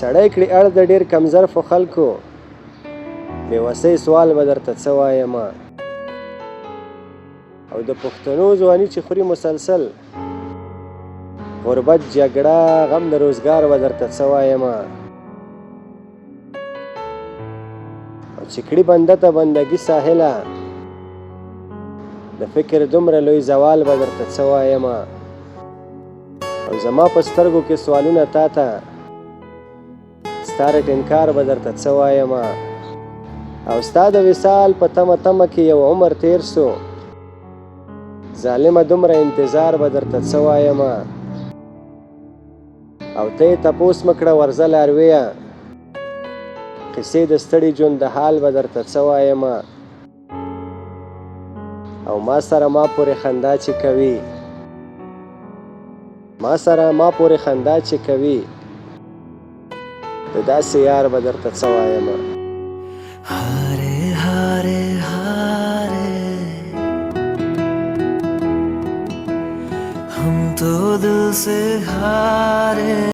سړی کړي اړ د ډېر کمظرفو خلکو بېوسۍ سوال به درته څه وایمه او د پښتنو ځواني چې خوري مسلسل غربت جګړه غم د روزګار به درته څه وایمه او چې کړي بنده ته بندګي ساحله د فکر دومره لوی زوال به درته څه وایمه او زما په سترګو کې سوالونه تا ته ستا رټ انکار به درته څه وایمه او ستا د وصال په تمه تمه کې یو عمر تیر سو ظالمه دومره انتظار به درته څه وایمه او ته یې تپوس مه کړه ورځه لارویه قصې د ستړي ژوند د حال به درته څه وایمه او ما سره ما پورې خندا چې کوي د داسې یار به درته څه وایمه हारे हारे हारे हम तो दिल से हारे।